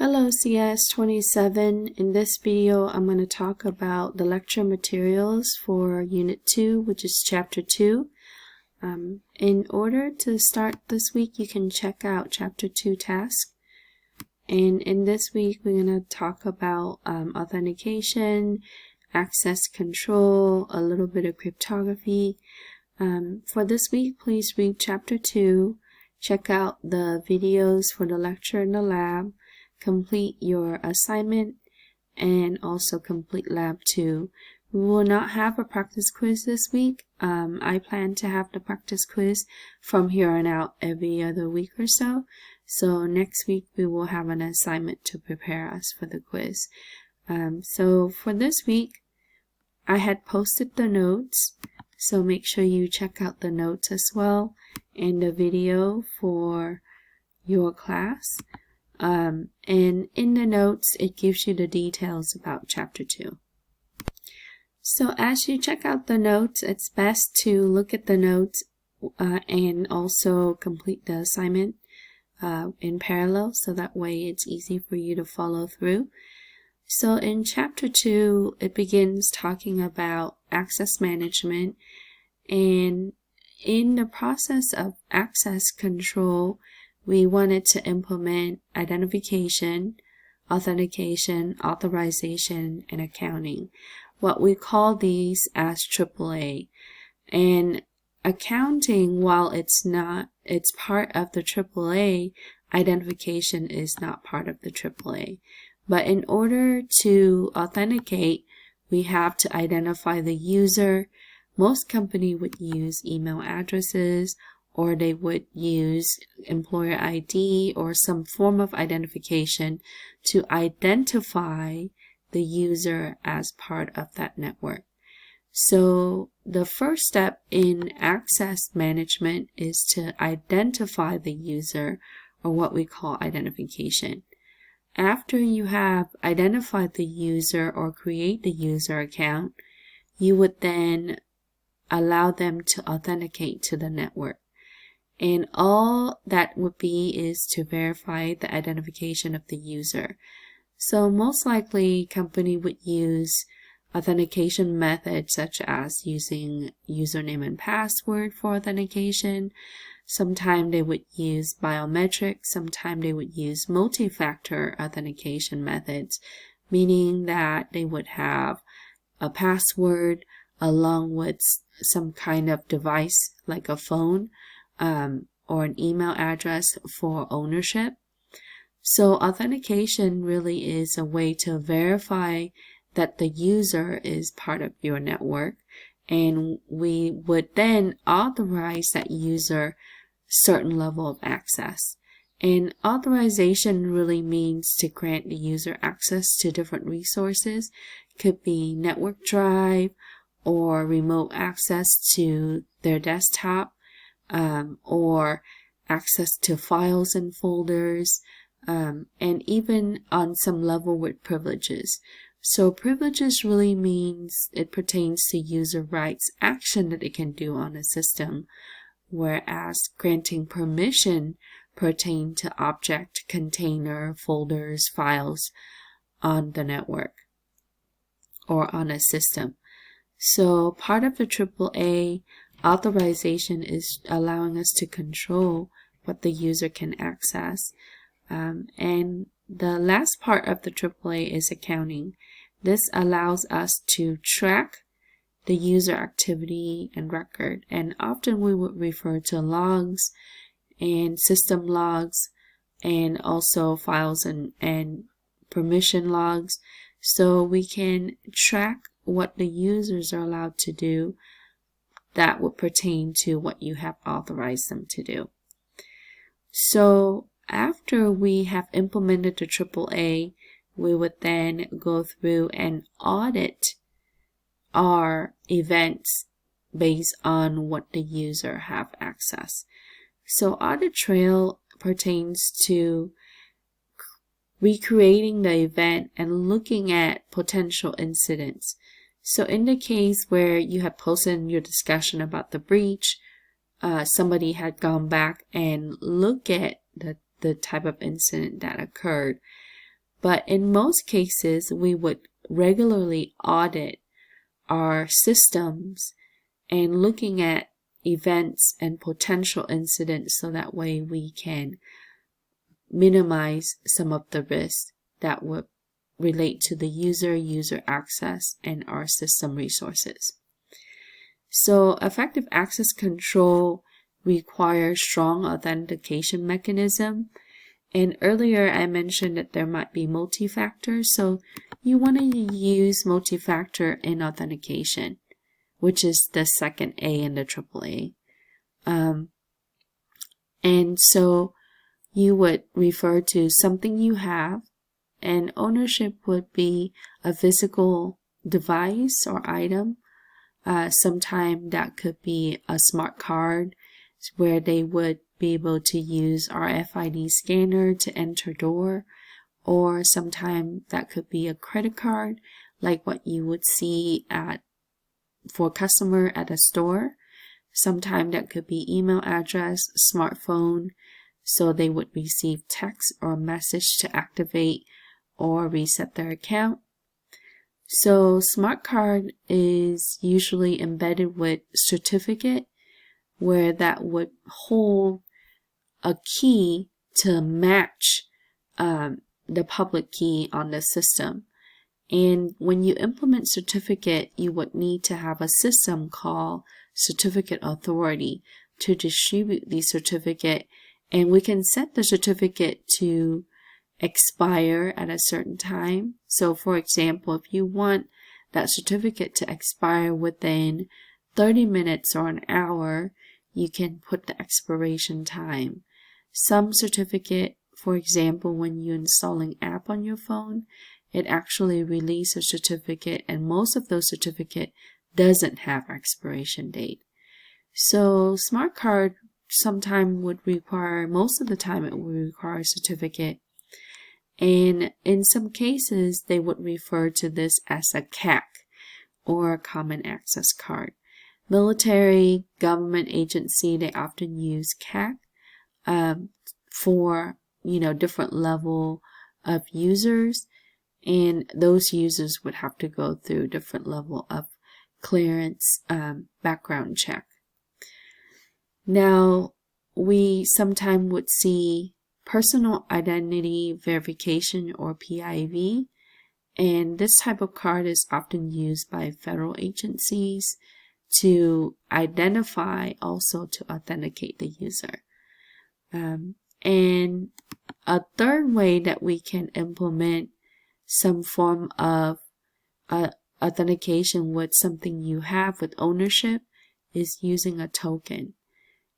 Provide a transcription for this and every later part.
Hello CIS27. In this video, I'm going to talk about the lecture materials for Unit 2, which is Chapter 2. In order to start this week, you can check out Chapter 2 task. And in this week, we're going to talk about authentication, access control, a little bit of cryptography. For this week, please read Chapter 2, check out the videos for the lecture in the lab, complete your assignment, and also complete lab 2. We will not have a practice quiz this week. I plan to have the practice quiz from here on out every other week or so. So next week we will have an assignment to prepare us for the quiz. So for this week, I had posted the notes. So make sure you check out the notes as well and the video for your class. And in the notes, it gives you the details about Chapter 2. So as you check out the notes, it's best to look at the notes and also complete the assignment in parallel, so that way it's easy for you to follow through. So in Chapter 2, it begins talking about access management, and in the process of access control, we wanted to implement identification, authentication, authorization, and accounting. What we call these as AAA. And accounting, while it's part of the AAA, identification is not part of the AAA. But in order to authenticate, we have to identify the user. Most companies would use email addresses, or they would use employer ID or some form of identification to identify the user as part of that network. So the first step in access management is to identify the user, or what we call identification. After you have identified the user or create the user account, you would then allow them to authenticate to the network. And all that would be is to verify the identification of the user. So most likely, company would use authentication methods such as using username and password for authentication. Sometimes they would use biometric. Sometimes they would use multi-factor authentication methods, meaning that they would have a password along with some kind of device like a phone, or an email address for ownership. So authentication really is a way to verify that the user is part of your network, and we would then authorize that user certain level of access. And authorization really means to grant the user access to different resources. Could be network drive or remote access to their desktop, or access to files and folders, and even on some level with privileges. So privileges really means it pertains to user rights action that it can do on a system, whereas granting permission pertain to object, container, folders, files on the network or on a system. So part of the AAA authorization is allowing us to control what the user can access. And the last part of the AAA is accounting. This allows us to track the user activity and record. And often we would refer to logs and system logs, and also files and permission logs. So we can track what the users are allowed to do that would pertain to what you have authorized them to do. So after we have implemented the AAA, we would then go through and audit our events based on what the user have access. So Audit Trail pertains to recreating the event and looking at potential incidents. So in the case where you had posted in your discussion about the breach, somebody had gone back and looked at the type of incident that occurred. But in most cases, we would regularly audit our systems and looking at events and potential incidents so that way we can minimize some of the risks that would relate to the user access, and our system resources. So effective access control requires strong authentication mechanism. And earlier I mentioned that there might be multi-factor. So you want to use multi-factor in authentication, which is the second A in the AAA. And so you would refer to something you have, and ownership would be a physical device or item. Sometimes that could be a smart card where they would be able to use RFID scanner to enter door, or sometimes that could be a credit card like what you would see for customer at a store. Sometimes that could be email address, smartphone, so they would receive text or message to activate or reset their account. So smart card is usually embedded with certificate, where that would hold a key to match the public key on the system. And when you implement certificate, you would need to have a system called certificate authority to distribute the certificate, and we can set the certificate to expire at a certain time. So for example, if you want that certificate to expire within 30 minutes or an hour, you can put the expiration time. Some certificate, for example, when you install an app on your phone, it actually releases a certificate, and most of those certificate doesn't have expiration date. So smart card sometimes would require, most of the time it would require a certificate. And in some cases, they would refer to this as a CAC, or a common access card. Military, government agency, they often use CAC for, different level of users. And those users would have to go through different level of clearance, background check. Now, we sometimes would see personal identity verification, or PIV, and this type of card is often used by federal agencies to identify, also to authenticate the user. And a third way that we can implement some form of authentication with something you have with ownership is using a token.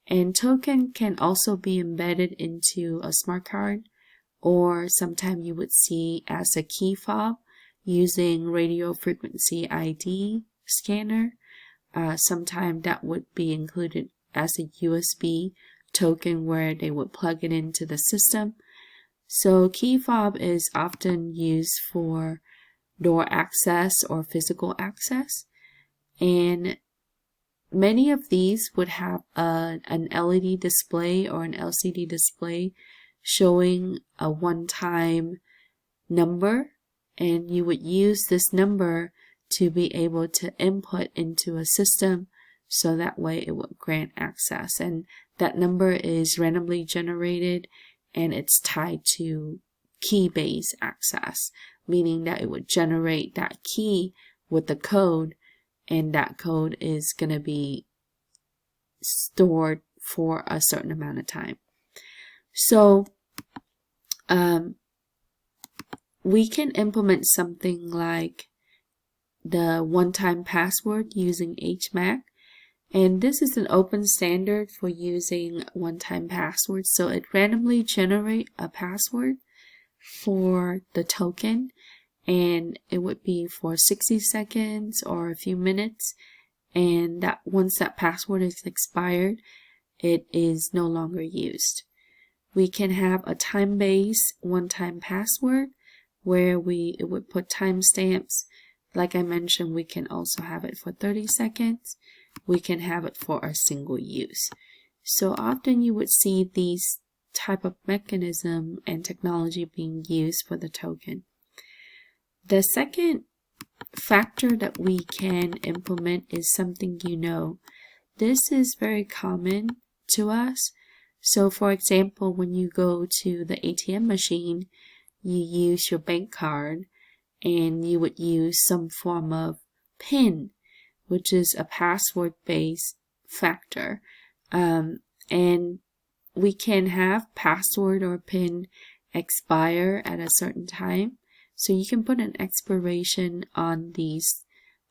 And token can also be embedded into a smart card, or sometimes you would see as a key fob using radio frequency ID scanner. Sometimes that would be included as a USB token where they would plug it into the system. So key fob is often used for door access or physical access, and many of these would have an LED display or an LCD display showing a one-time number, and you would use this number to be able to input into a system, so that way it would grant access. And that number is randomly generated, and it's tied to key-based access, meaning that it would generate that key with the code, and that code is going to be stored for a certain amount of time. So we can implement something like the one-time password using HMAC, and this is an open standard for using one-time passwords. So it randomly generates a password for the token, and it would be for 60 seconds or a few minutes, and that once that password is expired, it is no longer used. We can have a time-based one-time password where it would put timestamps. Like I mentioned, we can also have it for 30 seconds. We can have it for a single use. So often you would see these type of mechanism and technology being used for the token. The second factor that we can implement is something you know. This is very common to us. So for example, when you go to the ATM machine, you use your bank card and you would use some form of PIN, which is a password-based factor. And we can have password or PIN expire at a certain time. So you can put an expiration on these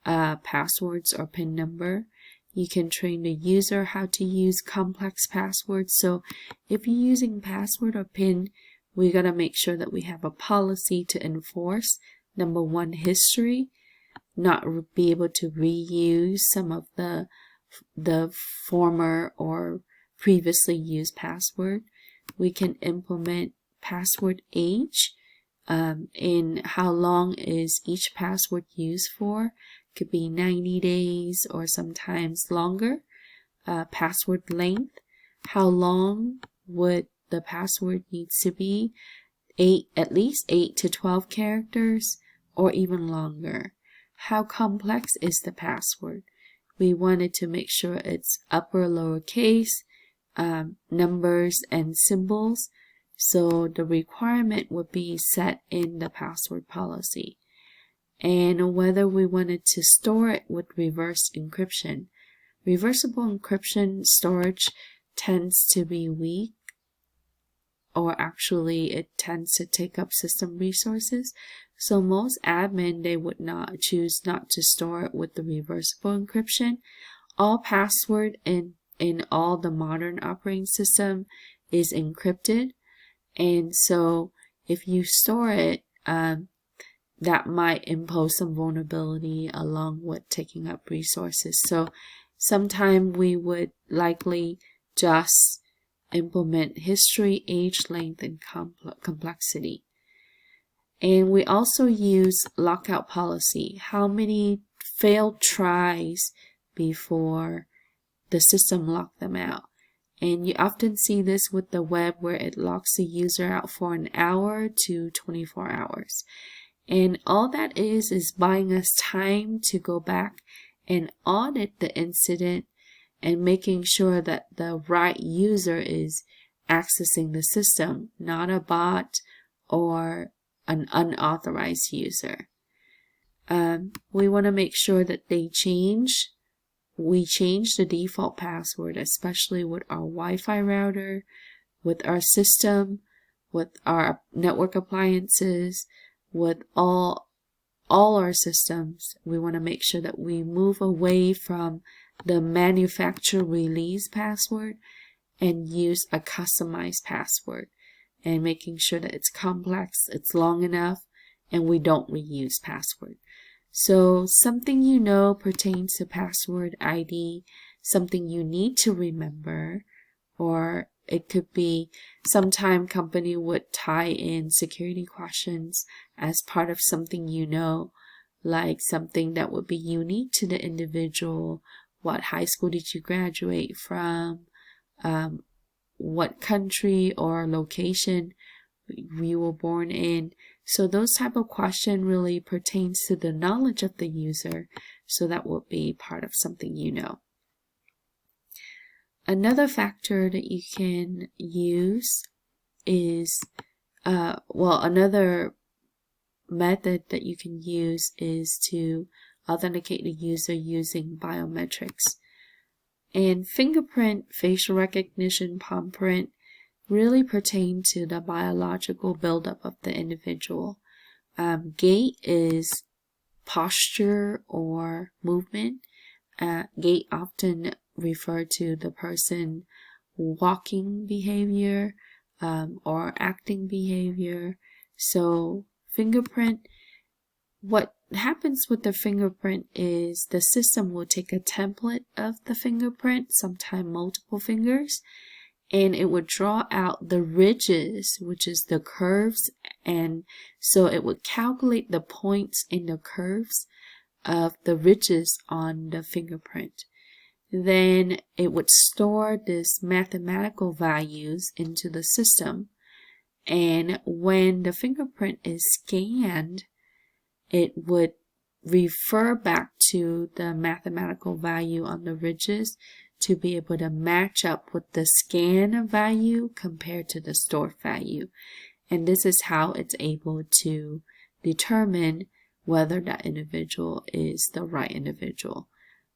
passwords or PIN number. You can train the user how to use complex passwords. So if you're using password or PIN, we got to make sure that we have a policy to enforce. Number one, history, not be able to reuse some of the former or previously used password. We can implement password age, in how long is each password used for. Could be 90 days or sometimes longer. Password length, how long would the password needs to be? At least 8 to 12 characters or even longer. How complex is the password? We wanted to make sure it's upper lowercase, numbers and symbols. So the requirement would be set in the password policy. And whether we wanted to store it with reverse encryption. Reversible encryption storage tends to be weak, or actually it tends to take up system resources. So most admin, they would not choose not to store it with the reversible encryption. All password in all the modern operating system is encrypted. And so if you store it, that might impose some vulnerability along with taking up resources. So sometime we would likely just implement history, age, length, and complexity. And we also use lockout policy. How many failed tries before the system locked them out? And you often see this with the web where it locks the user out for an hour to 24 hours. And all that is buying us time to go back and audit the incident and making sure that the right user is accessing the system, not a bot or an unauthorized user. We want to make sure that we change the default password, especially with our Wi-Fi router, with our system, with our network appliances, with all our systems. We want to make sure that we move away from the manufacturer release password and use a customized password, and making sure that it's complex, it's long enough, and we don't reuse password. So something you know pertains to password ID, something you need to remember, or it could be sometime company would tie in security questions as part of something you know, like something that would be unique to the individual. What high school did you graduate from? What country or location you were born in? So those type of question really pertains to the knowledge of the user. So that would be part of something you know. Another factor that you can use is, another method that you can use is to authenticate the user using biometrics. And fingerprint, facial recognition, palm print really pertain to the biological buildup of the individual. Gait is posture or movement. Gait often refer to the person walking behavior or acting behavior. So fingerprint, what happens with the fingerprint is the system will take a template of the fingerprint, sometimes multiple fingers, and it would draw out the ridges, which is the curves, and so it would calculate the points in the curves of the ridges on the fingerprint. then it would store this mathematical values into the system. And when the fingerprint is scanned, it would refer back to the mathematical value on the ridges to be able to match up with the scan value compared to the stored value. And this is how it's able to determine whether that individual is the right individual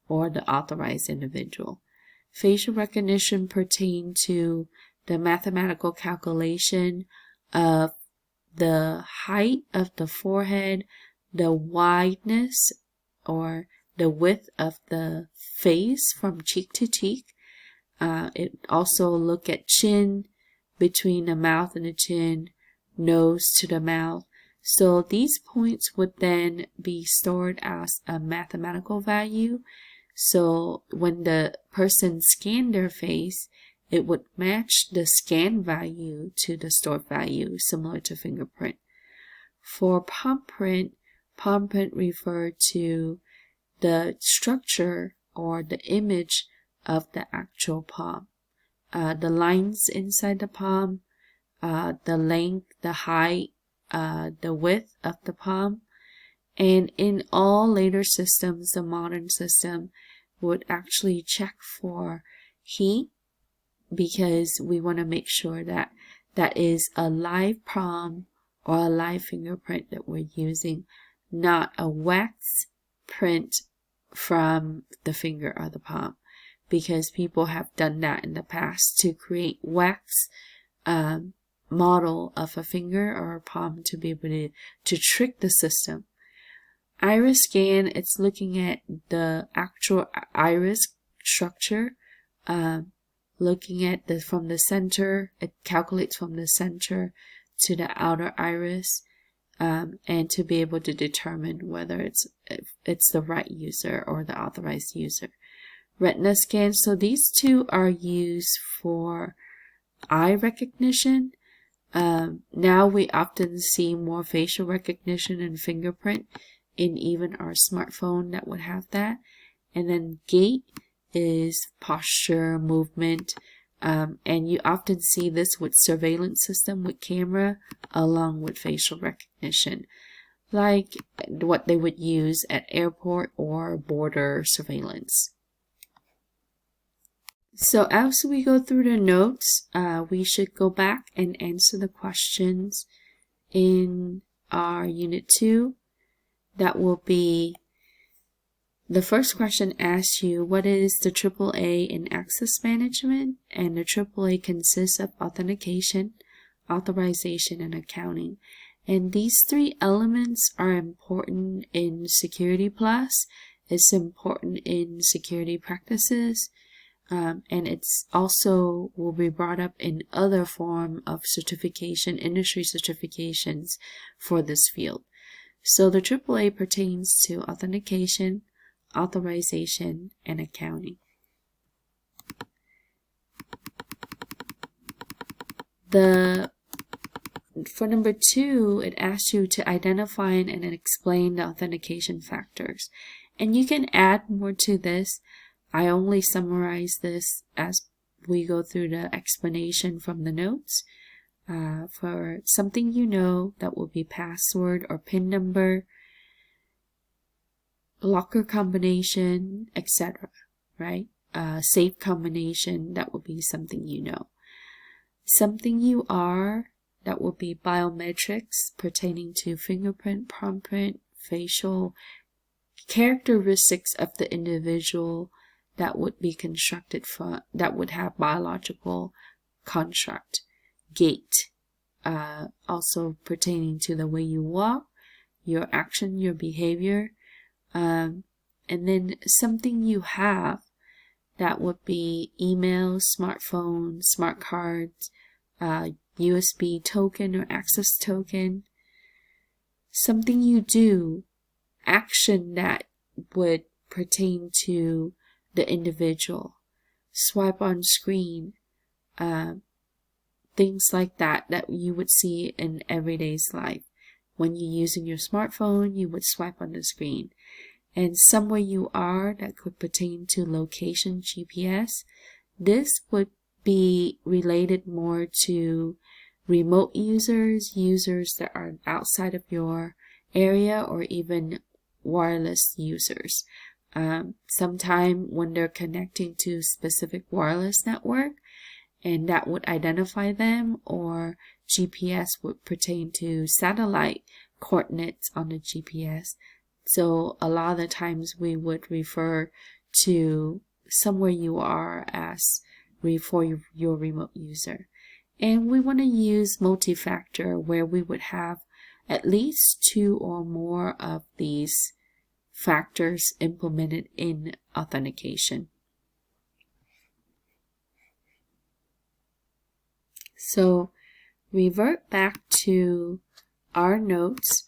or the authorized individual. Facial recognition pertains to the mathematical calculation of the height of the forehead, the wideness or the width of the face from cheek to cheek. It also look at chin, between the mouth and the chin, nose to the mouth. So these points would then be stored as a mathematical value. So when the person scanned their face, it would match the scan value to the stored value, similar to fingerprint. For palm print refer to the structure or the image of the actual palm. The lines inside the palm, the length, the height, the width of the palm. And in all later systems, the modern system would actually check for heat, because we want to make sure that that is a live palm or a live fingerprint that we're using, not a wax print from the finger or the palm, because people have done that in the past to create wax model of a finger or a palm to be able to trick the system. Iris scan, it's looking at the actual iris structure, looking at from the center. It calculates from the center to the outer iris, and to be able to determine whether it's the right user or the authorized user. Retina scan, so these two are used for eye recognition. Now we often see more facial recognition and fingerprint in even our smartphone that would have that. And then gait is posture, movement, and you often see this with surveillance system with camera along with facial recognition, like what they would use at airport or border surveillance. So as we go through the notes, we should go back and answer the questions in our Unit 2. That will be, the first question asks you, what is the AAA in access management? And the AAA consists of authentication, authorization, and accounting. And these three elements are important in Security Plus. It's important in security practices. And it's also will be brought up in other form of certification, industry certifications for this field. So the AAA pertains to authentication, authorization, and accounting. For number 2, it asks you to identify and explain the authentication factors. And you can add more to this. I only summarize this as we go through the explanation from the notes. For something you know, that will be password or PIN number, locker combination, etc. Right? Safe combination, that will be something you know. Something you are, that will be biometrics pertaining to fingerprint, palm print, facial characteristics of the individual that would be constructed from, that would have biological construct. Gait, also pertaining to the way you walk, your action, your behavior, and then something you have, that would be email, smartphone, smart cards, USB token or access token. Something you do, action that would pertain to the individual, swipe on screen, things like that you would see in everyday's life. When you're using your smartphone, you would swipe on the screen. and somewhere you are that could pertain to location GPS. This would be related more to remote users, users that are outside of your area, or even wireless users. Sometime when they're connecting to specific wireless network, and that would identify them, or GPS would pertain to satellite coordinates on the GPS. So a lot of the times we would refer to somewhere you are as for your remote user. And we want to use multi-factor, where we would have at least 2 or more of these factors implemented in authentication. So revert back to our notes.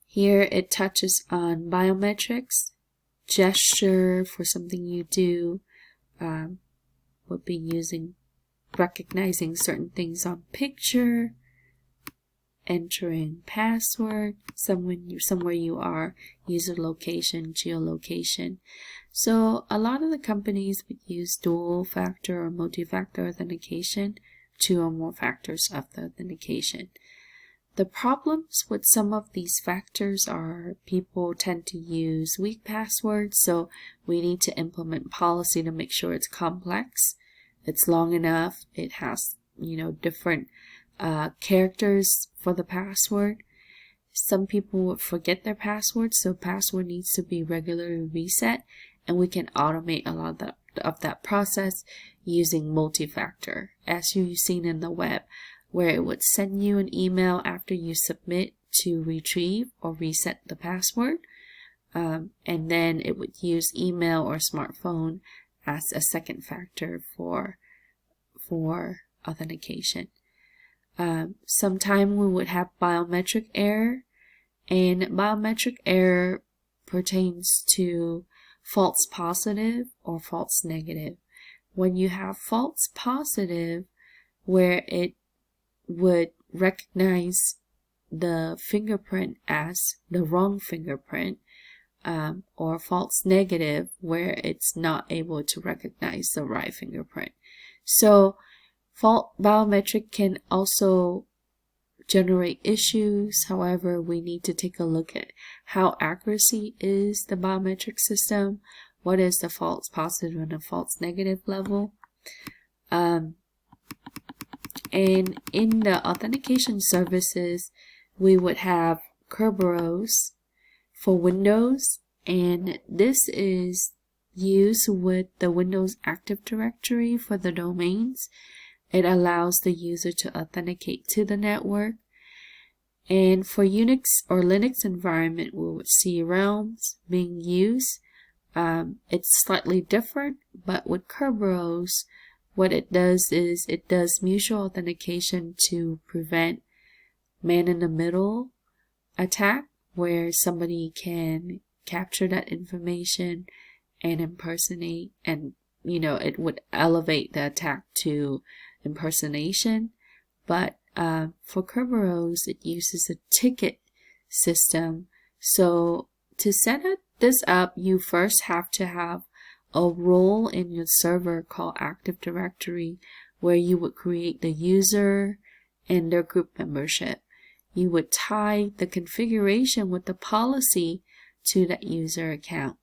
Here it touches on biometrics, gesture for something you do, would be recognizing certain things on picture, entering password, somewhere you are, user location, geolocation. So a lot of the companies would use dual factor or multi-factor authentication, 2 or more factors of the authentication. The problems with some of these factors are people tend to use weak passwords, so we need to implement policy to make sure it's complex, it's long enough, it has, different characters for the password. Some people would forget their password, so password needs to be regularly reset, and we can automate a lot of that process using multi-factor, as you've seen in the web, where it would send you an email after you submit to retrieve or reset the password, and then it would use email or smartphone as a second factor for authentication. Sometime we would have biometric error, and biometric error pertains to false positive or false negative. When you have false positive, where it would recognize the fingerprint as the wrong fingerprint, or false negative, where it's not able to recognize the right fingerprint. So biometric can also generate issues. However, we need to take a look at how accuracy is the biometric system, what is the false positive and the false negative level. And in the authentication services, we would have Kerberos for Windows, and this is used with the Windows Active Directory for the domains. It allows the user to authenticate to the network. And for Unix or Linux environment, we would see Realms being used. It's slightly different, but with Kerberos, what it does is it does mutual authentication to prevent man-in-the-middle attack, where somebody can capture that information and impersonate, and it would elevate the attack to impersonation. But for Kerberos, it uses a ticket system. So to set this up, you first have to have a role in your server called Active Directory, where you would create the user and their group membership. You would tie the configuration with the policy to that user account.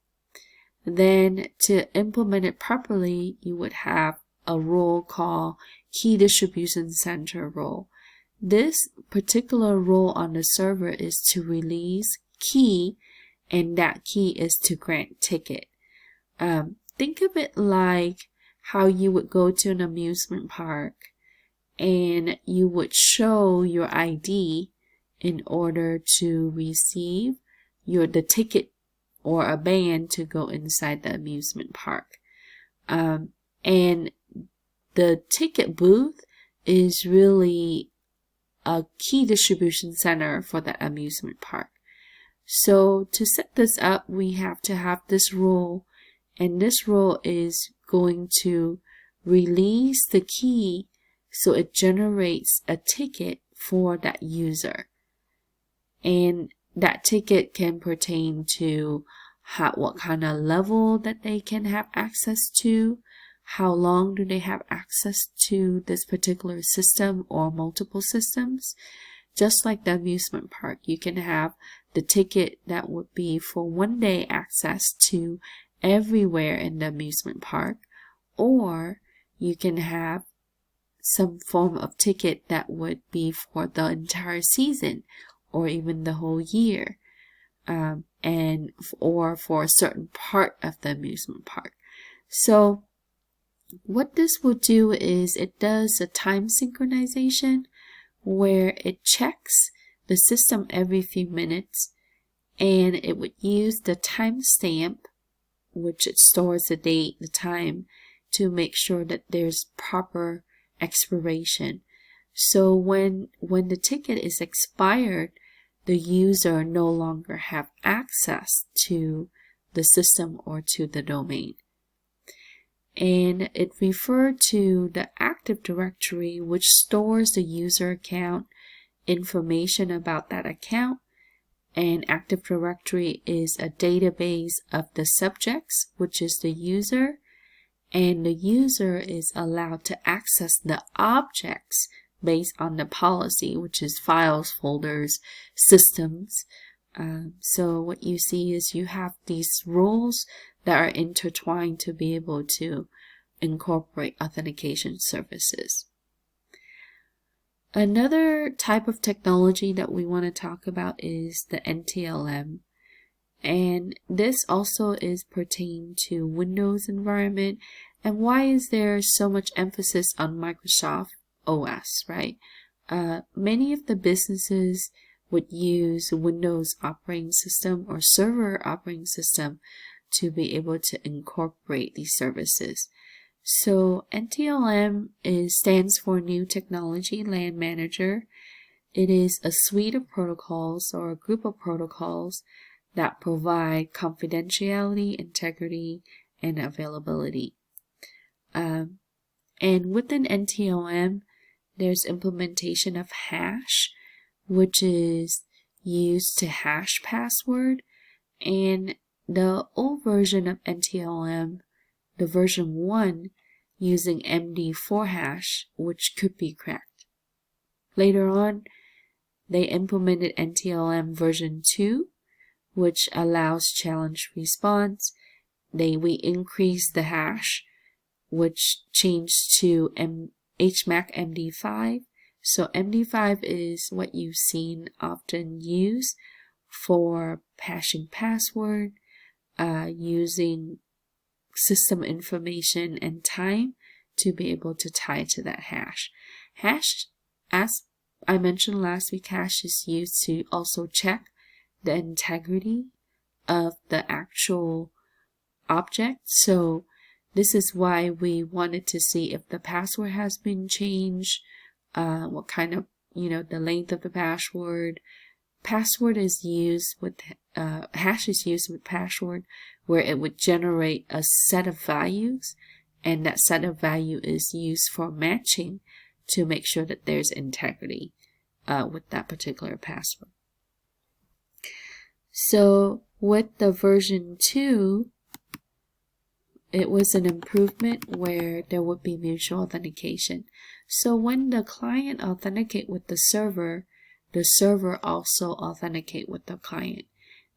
Then to implement it properly, you would have a role called Key Distribution Center role. This particular role on the server is to release key, and that key is to grant ticket. Think of it like how you would go to an amusement park and you would show your ID in order to receive the ticket or a band to go inside the amusement park. And the ticket booth is really a key distribution center for the amusement park. So to set this up, we have to have this role, and this role is going to release the key so it generates a ticket for that user. And that ticket can pertain to what kind of level that they can have access to, how long do they have access to this particular system or multiple systems. Just like the amusement park, you can have the ticket that would be for 1 day access to everywhere in the amusement park, or you can have some form of ticket that would be for the entire season or even the whole year, or for a certain part of the amusement park. So what this will do is it does a time synchronization where it checks the system every few minutes, and it would use the timestamp, which it stores the date, the time, to make sure that there's proper expiration. So when the ticket is expired, the user no longer have access to the system or to the domain. And it referred to the Active Directory, which stores the user account, information about that account. And Active Directory is a database of the subjects, which is the user, and the user is allowed to access the objects based on the policy, which is files, folders, systems. So what you see is you have these roles that are intertwined to be able to incorporate authentication services. Another type of technology that we want to talk about is the Ntlm. And this also is pertaining to Windows environment. And why is there so much emphasis on Microsoft OS, right? Many of the businesses would use Windows operating system or server operating system to be able to incorporate these services. So Ntlm stands for New Technology LAN Manager. It is a suite of protocols or a group of protocols that provide confidentiality, integrity, and availability. And within Ntlm, there's implementation of hash, which is used to hash password. And the old version of Ntlm, the version 1, using MD4 hash, which could be cracked. Later on, they implemented Ntlm version 2, which allows challenge response. We increased the hash, which changed to HMAC MD5. So MD5 is what you've seen often used for hashing password, using system information and time to be able to tie to that hash. Hash, as I mentioned last week, hash is used to also check the integrity of the actual object. So this is why we wanted to see if the password has been changed, what kind of, the length of the password. Password is used with, hash is used with password, where it would generate a set of values, and that set of value is used for matching to make sure that there's integrity with that particular password. So with the version 2, it was an improvement where there would be mutual authentication. So when the client authenticate with the server also authenticate with the client.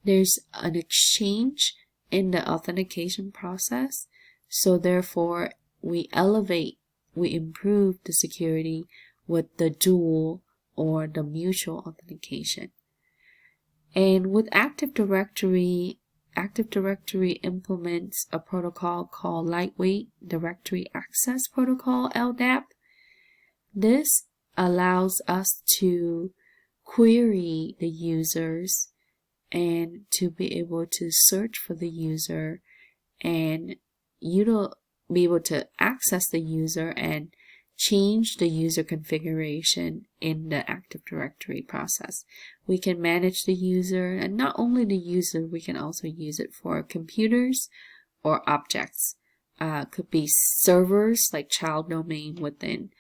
There's an exchange in the authentication process. So therefore, we improve the security with the dual or the mutual authentication. And with Active Directory implements a protocol called Lightweight Directory Access Protocol, Ldap. This allows us to query the users and to be able to search for the user and be able to access the user and change the user configuration in the Active Directory process. We can manage the user, and not only the user, we can also use it for computers or objects. Could be servers like child domain within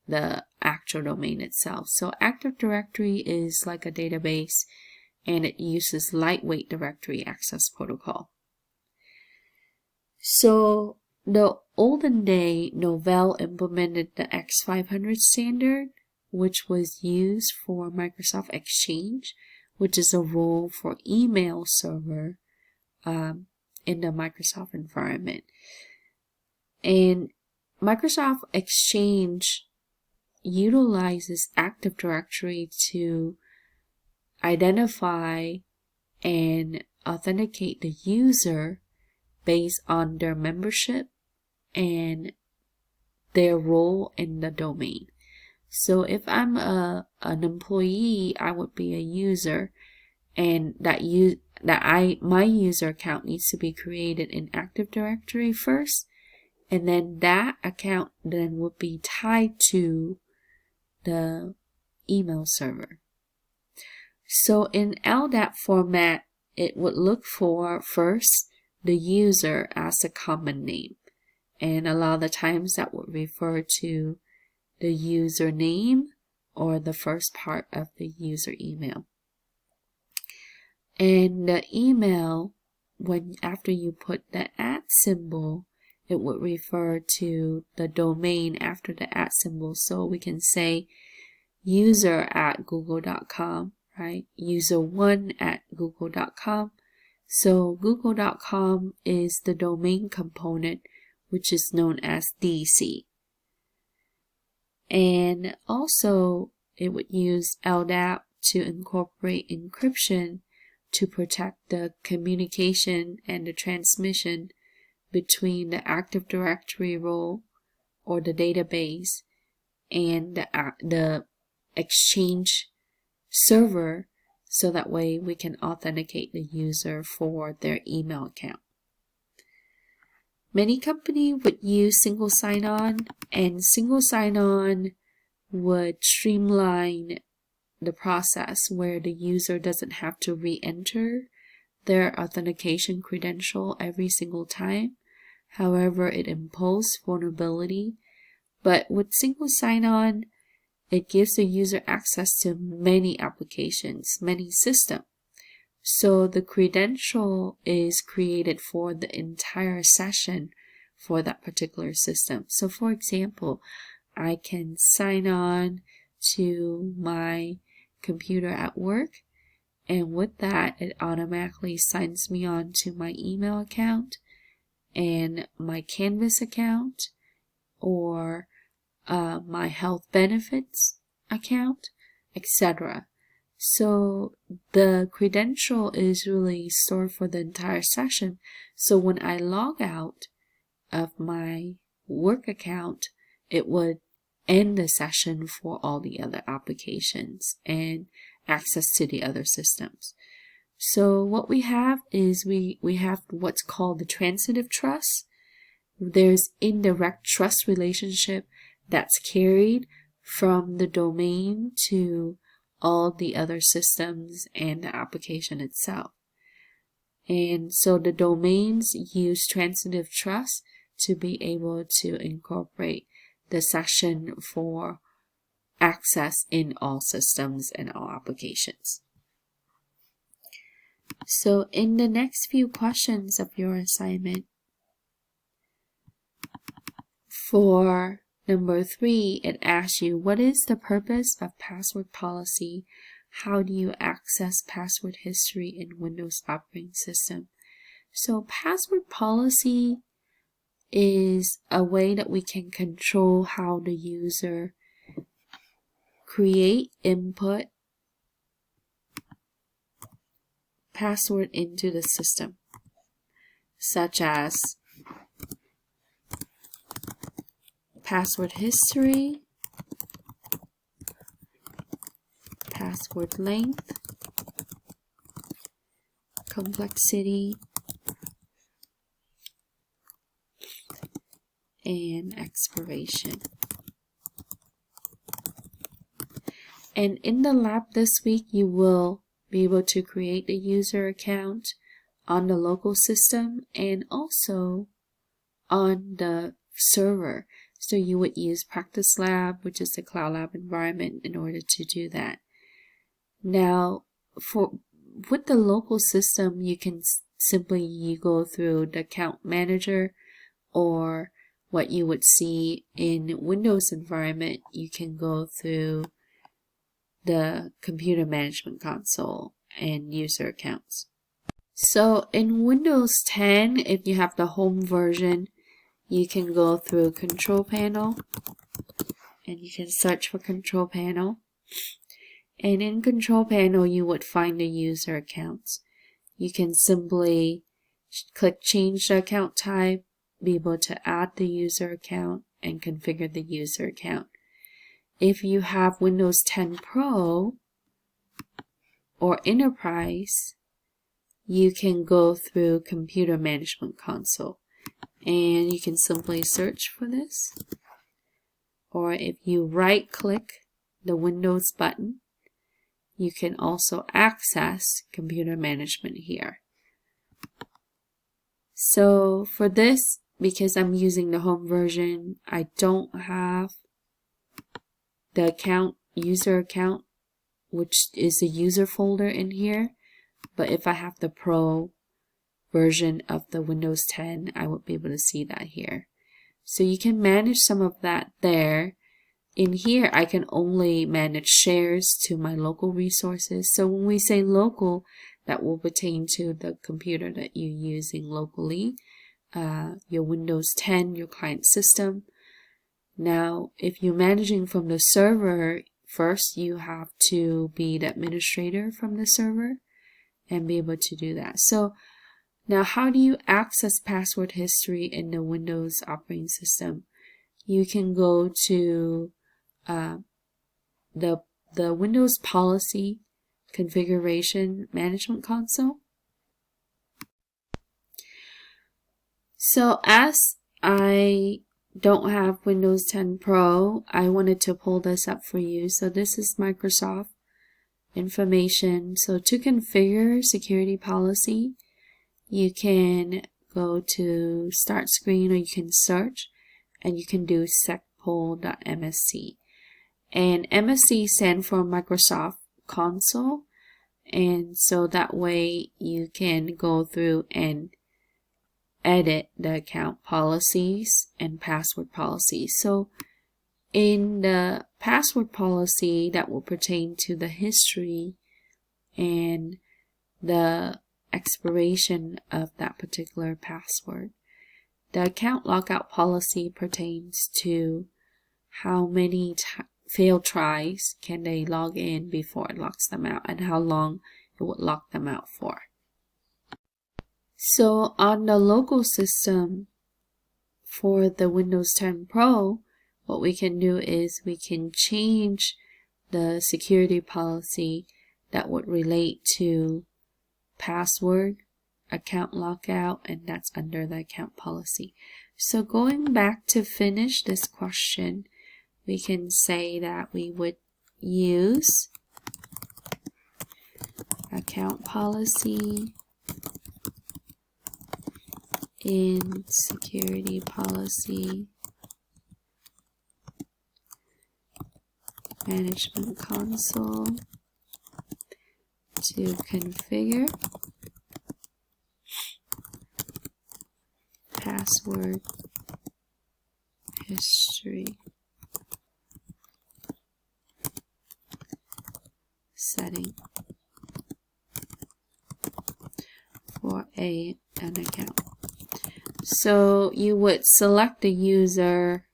the actual domain itself. So Active Directory is like a database, and it uses lightweight directory access protocol. So the olden day Novell implemented the X500 standard, which was used for Microsoft Exchange, which is a role for email server in the Microsoft environment. And Microsoft Exchange utilizes Active Directory to identify and authenticate the user based on their membership and their role in the domain. So if I'm an employee, I would be a user, and my user account needs to be created in Active Directory first, and then that account then would be tied to the email server. So in Ldap format, it would look for first the user as a common name, and a lot of the times that would refer to the username or the first part of the user email. And the email, after you put the @ symbol, it would refer to the domain after the @ symbol. So we can say user@google.com, right? user1@google.com. So google.com is the domain component, which is known as DC. And also it would use Ldap to incorporate encryption to protect the communication and the transmission between the Active Directory role or the database and the Exchange server, so that way we can authenticate the user for their email account. Many companies would use single sign-on, and single sign-on would streamline the process where the user doesn't have to re-enter their authentication credential every single time. However, it imposes vulnerability. But with single sign-on, it gives the user access to many applications, many systems. So the credential is created for the entire session for that particular system. So for example, I can sign on to my computer at work, and with that, it automatically signs me on to my email account and my Canvas account, or my health benefits account, etc. So the credential is really stored for the entire session. So when I log out of my work account, it would end the session for all the other applications and access to the other systems. So what we have is we have what's called the Transitive Trust. There's indirect trust relationship that's carried from the domain to all the other systems and the application itself. And so the domains use Transitive Trust to be able to incorporate the session for access in all systems and all applications. So in the next few questions of your assignment, for number 3, it asks you, what is the purpose of password policy? How do you access password history in Windows operating system? So password policy is a way that we can control how the user create, input password into the system, such as password history, password length, complexity, and expiration. And in the lab this week, you will be able to create a user account on the local system and also on the server. So you would use Practice Lab, which is the Cloud Lab environment, in order to do that. Now, with the local system, you can simply go through the account manager, or what you would see in Windows environment, you can go through the computer management console and user accounts. So in Windows 10, if you have the home version, you can go through Control Panel and you can search for Control Panel. And in Control Panel, you would find the user accounts. You can simply click Change the Account Type, be able to add the user account, and configure the user account. If you have Windows 10 Pro or Enterprise, you can go through Computer Management Console. And you can simply search for this. Or if you right-click the Windows button, you can also access Computer Management here. So for this, because I'm using the home version, I don't have the user account, which is a user folder in here. But if I have the Pro version of the Windows 10, I would be able to see that here. So you can manage some of that there. In here, I can only manage shares to my local resources. So when we say local, that will pertain to the computer that you're using locally, your Windows 10, your client system. Now, if you're managing from the server, first you have to be the administrator from the server and be able to do that. So now, how do you access password history in the Windows operating system? You can go to the Windows Policy Configuration Management Console. So as I don't have Windows 10 Pro, I wanted to pull this up for you. So this is Microsoft information. So to configure security policy, you can go to Start Screen, or you can search, and you can do secpol.msc. And MSC stands for Microsoft Console, and so that way you can go through and edit the account policies and password policies. So in the password policy, that will pertain to the history and the expiration of that particular password. The account lockout policy pertains to how many failed tries can they log in before it locks them out, and how long it would lock them out for. So on the local system for the Windows 10 Pro, what we can do is we can change the security policy that would relate to password, account lockout, and that's under the account policy. So going back to finish this question, we can say that we would use account policy in security policy management console to configure password history setting for an account. So you would select the user,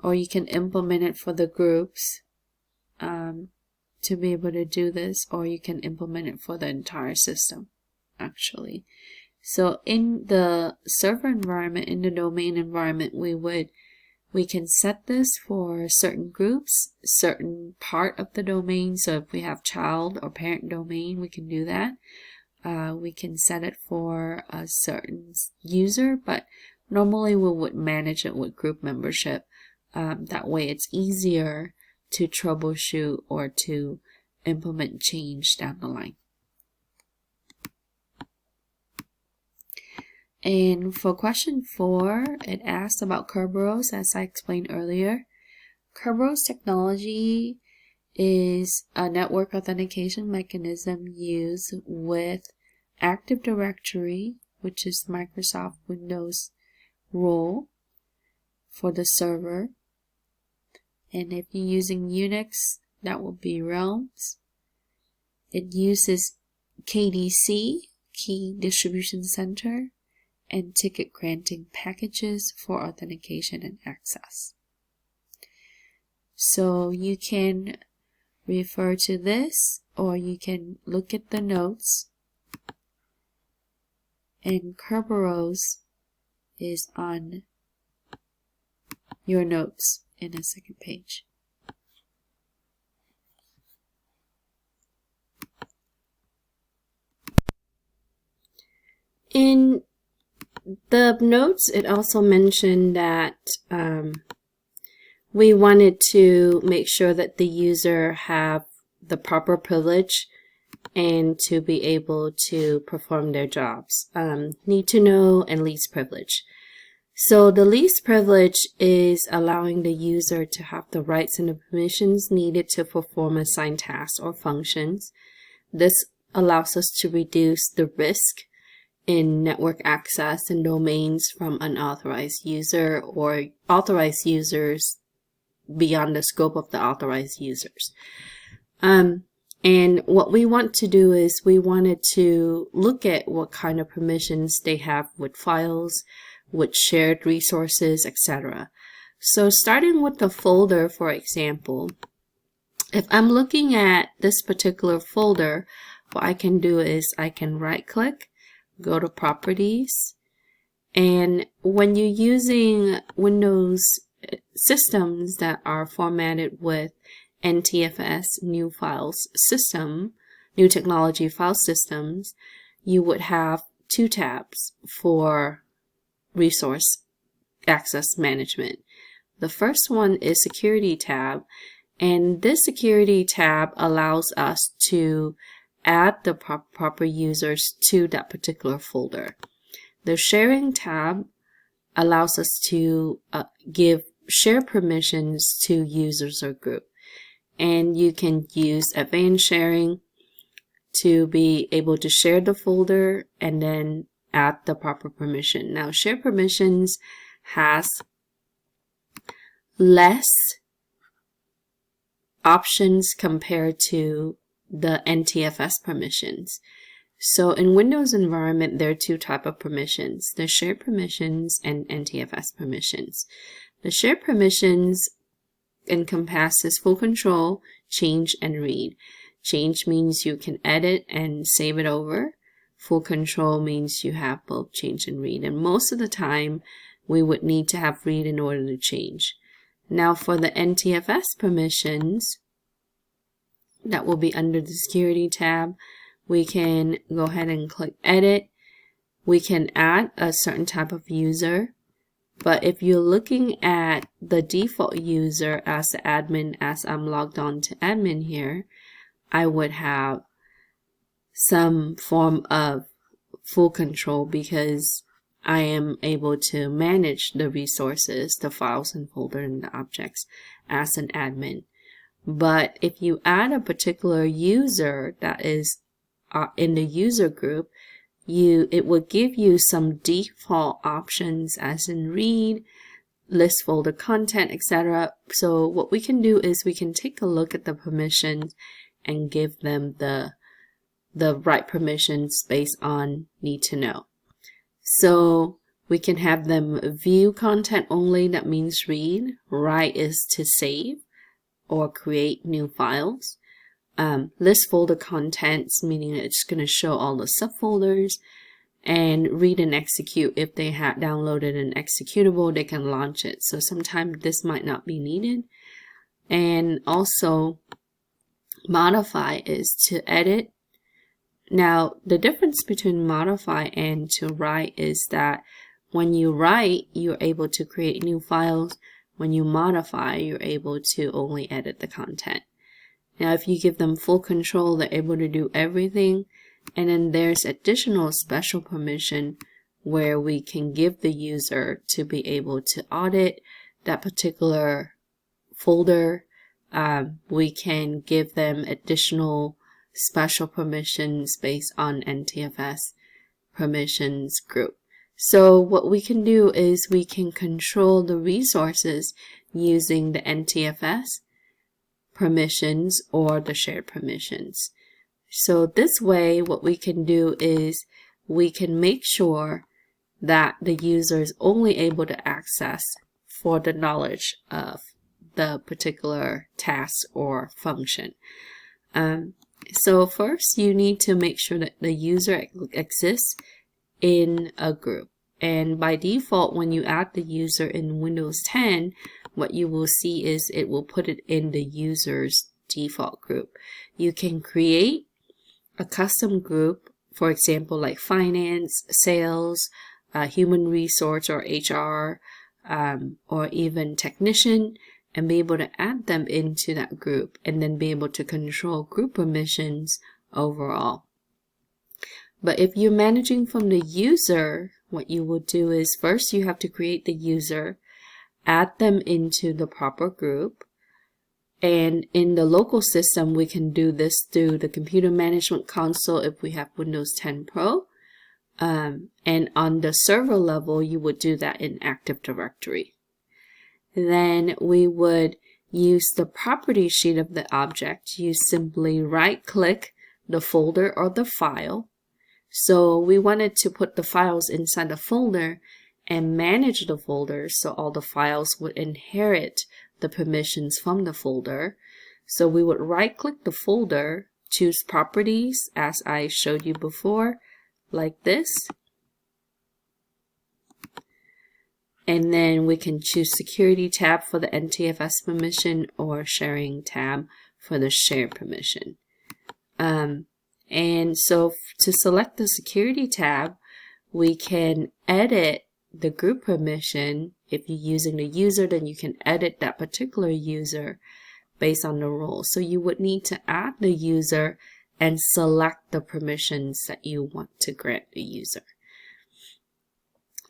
or you can implement it for the groups to be able to do this, or you can implement it for the entire system actually. So in the server environment, in the domain environment, we can set this for certain groups, certain part of the domain. So if we have child or parent domain, we can do that. We can set it for a certain user, but normally we would manage it with group membership. That way it's easier to troubleshoot or to implement change down the line. And for question 4, it asks about Kerberos, as I explained earlier. Kerberos technology is a network authentication mechanism used with Active Directory, which is Microsoft Windows role for the server. And if you're using Unix, that will be Realms. It uses KDC, Key Distribution Center, and ticket granting packages for authentication and access. So you can refer to this, or you can look at the notes. And Kerberos is on your notes in the second page. In the notes, it also mentioned that we wanted to make sure that the user have the proper privilege and to be able to perform their jobs. Need to know and least privilege. So the least privilege is allowing the user to have the rights and the permissions needed to perform assigned tasks or functions. This allows us to reduce the risk in network access and domains from unauthorized user or authorized users beyond the scope of the authorized users. And what we want to do is we wanted to look at what kind of permissions they have with files, with shared resources, etc. So starting with the folder, for example, if I'm looking at this particular folder, what I can do is I can right click, go to properties, and when you're using Windows systems that are formatted with NTFS, new files system, new technology file systems, you would have two tabs for resource access management. The first one is security tab, and this security tab allows us to add the proper users to that particular folder. The sharing tab allows us to give share permissions to users or group. And you can use advanced sharing to be able to share the folder and then add the proper permission. Now, share permissions has less options compared to the NTFS permissions. So in Windows environment, there are two types of permissions, the shared permissions and NTFS permissions. The shared permissions encompasses full control, change, and read. Change means you can edit and save it over. Full control means you have both change and read. And most of the time, we would need to have read in order to change. Now for the NTFS permissions, that will be under the security tab. We can go ahead and click edit. We can add a certain type of user. But if you're looking at the default user as the admin, as I'm logged on to admin here, I would have some form of full control because I am able to manage the resources, the files and folder and the objects as an admin. But if you add a particular user that is in the user group, it will give you some default options as in read, list folder content, etc. So what we can do is we can take a look at the permissions and give them the right permissions based on need to know. So we can have them view content only, that means read. Write is to save or create new files. List folder contents, meaning it's going to show all the subfolders. And read and execute, if they had downloaded an executable, they can launch it. So sometimes this might not be needed. And also modify is to edit. Now the difference between modify and to write is that when you write, you're able to create new files. When you modify, you're able to only edit the content. Now if you give them full control, they're able to do everything. And then there's additional special permission where we can give the user to be able to audit that particular folder, we can give them additional special permissions based on NTFS permissions group. So what we can do is we can control the resources using the NTFS permissions or the shared permissions. So this way, what we can do is we can make sure that the user is only able to access for the knowledge of the particular task or function. So first, you need to make sure that the user exists in a group. And by default, when you add the user in Windows 10, what you will see is it will put it in the user's default group. You can create a custom group, for example, like finance, sales, human resource or HR, or even technician, and be able to add them into that group and then be able to control group permissions overall. But if you're managing from the user, what you will do is first you have to create the user, add them into the proper group. And in the local system, we can do this through the computer management console if we have Windows 10 Pro. And on the server level, you would do that in Active Directory. Then we would use the property sheet of the object. You simply right-click the folder or the file. So we wanted to put the files inside the folder and manage the folder, so all the files would inherit the permissions from the folder. So we would right-click the folder, choose properties as I showed you before, like this. And then we can choose Security tab for the NTFS permission or Sharing tab for the share permission. And so to select the Security tab, we can edit the group permission. If you're using the user, then you can edit that particular user based on the role. So you would need to add the user and select the permissions that you want to grant the user.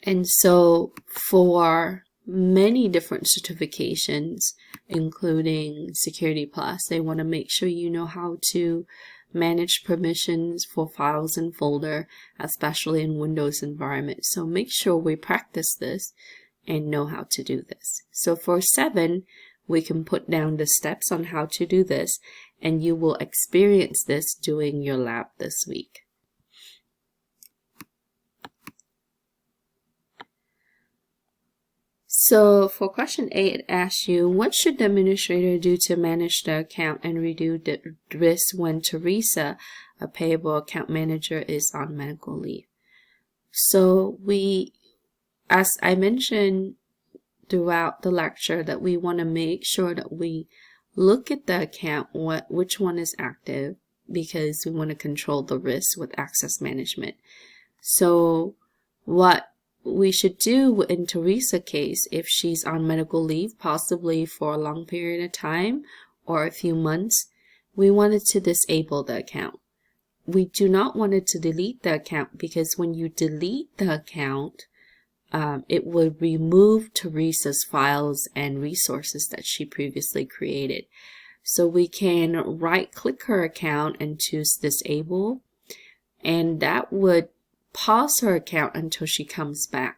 And so for many different certifications, including Security Plus, they want to make sure you know how to manage permissions for files and folder, especially in Windows environment. So make sure we practice this and know how to do this. So for 7, we can put down the steps on how to do this, and you will experience this doing your lab this week. So for question 8, it asks you, what should the administrator do to manage the account and reduce the risk when Teresa, a payable account manager, is on medical leave? So as I mentioned throughout the lecture, that we want to make sure that we look at the account, which one is active, because we want to control the risk with access management. So what we should do in Teresa's case, if she's on medical leave, possibly for a long period of time or a few months, we wanted to disable the account. We do not want it to delete the account, because when you delete the account, it would remove Teresa's files and resources that she previously created. So we can right-click her account and choose Disable, and that would pause her account until she comes back.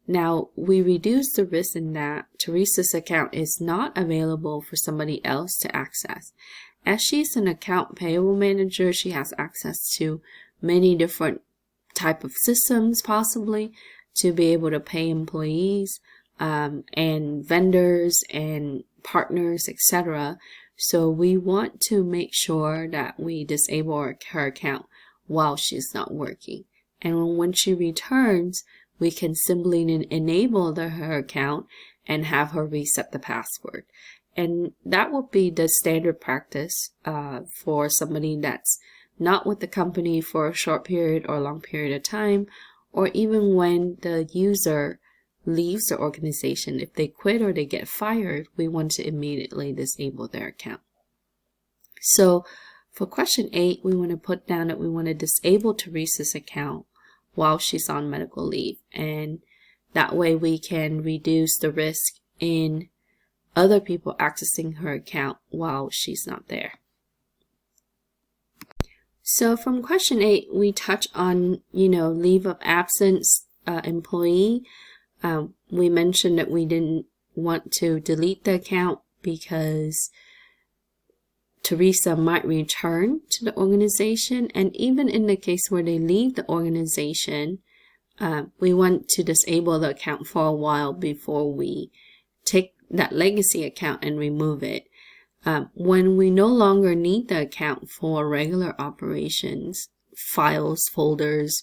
Now, we reduce the risk in that Teresa's account is not available for somebody else to access. As she's an account payable manager, she has access to many different type of systems possibly to be able to pay employees and vendors and partners, etc. So we want to make sure that we disable her account while she's not working. And when she returns, we can simply enable her account and have her reset the password. And that will be the standard practice for somebody that's not with the company for a short period or a long period of time, or even when the user leaves the organization. If they quit or they get fired, we want to immediately disable their account. So for question 8, we want to put down that we want to disable Teresa's account while she's on medical leave, and that way we can reduce the risk in other people accessing her account while she's not there. So from question 8, we touch on, leave of absence employee. We mentioned that we didn't want to delete the account because Teresa might return to the organization. And even in the case where they leave the organization, we want to disable the account for a while before we take that legacy account and remove it. When we no longer need the account for regular operations, files, folders,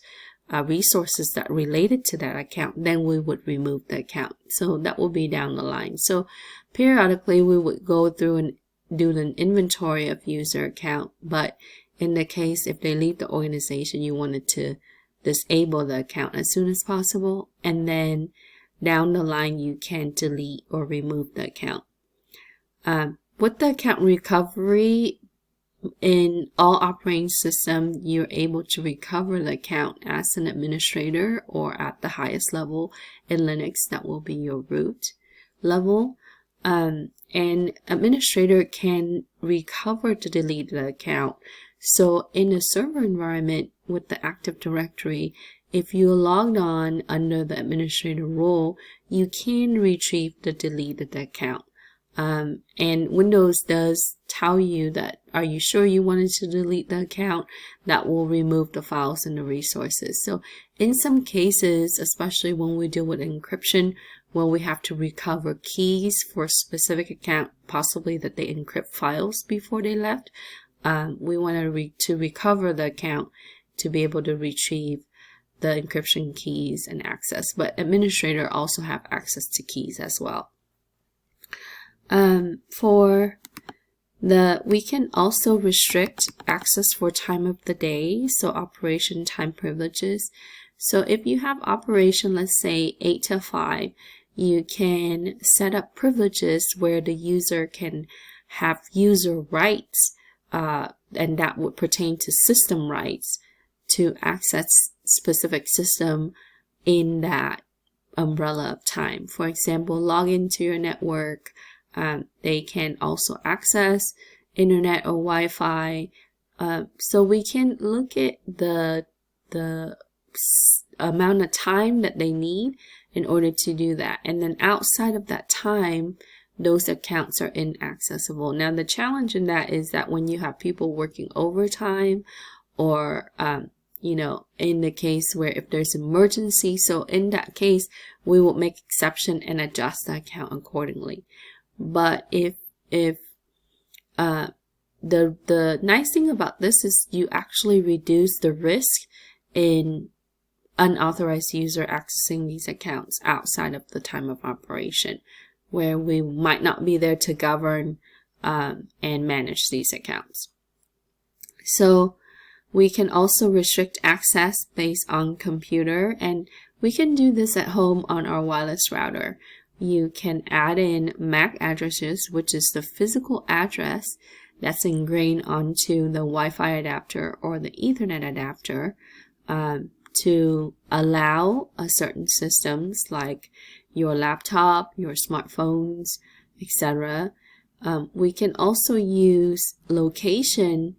resources that related to that account, then we would remove the account. So that will be down the line. So periodically we would go through and do an inventory of user account. But in the case if they leave the organization, you wanted to disable the account as soon as possible. And then down the line, you can delete or remove the account. With the account recovery, in all operating systems, you're able to recover the account as an administrator or at the highest level in Linux. That will be your root level. And administrator can recover the deleted account. So in a server environment with the Active Directory, if you logged on under the administrator role, you can retrieve the deleted account. And Windows does tell you that, are you sure you wanted to delete the account? That will remove the files and the resources. So in some cases, especially when we deal with encryption, when we have to recover keys for a specific account, possibly that they encrypt files before they left, we want to recover the account to be able to retrieve the encryption keys and access. But administrator also have access to keys as well. We can also restrict access for time of the day, so operation time privileges. So if you have operation, let's say 8 to 5, you can set up privileges where the user can have user rights, and that would pertain to system rights to access specific system in that umbrella of time. For example, log into your network. They can also access internet or Wi-Fi. So we can look at the amount of time that they need in order to do that. And then outside of that time, those accounts are inaccessible. Now, the challenge in that is that when you have people working overtime or, in the case where if there's emergency, so in that case, we will make exception and adjust the account accordingly. But if the nice thing about this is you actually reduce the risk in unauthorized user accessing these accounts outside of the time of operation, where we might not be there to govern and manage these accounts. So we can also restrict access based on computer, and we can do this at home on our wireless router. You can add in MAC addresses, which is the physical address that's ingrained onto the Wi-Fi adapter or the Ethernet adapter to allow certain systems like your laptop, your smartphones, etc. We can also use location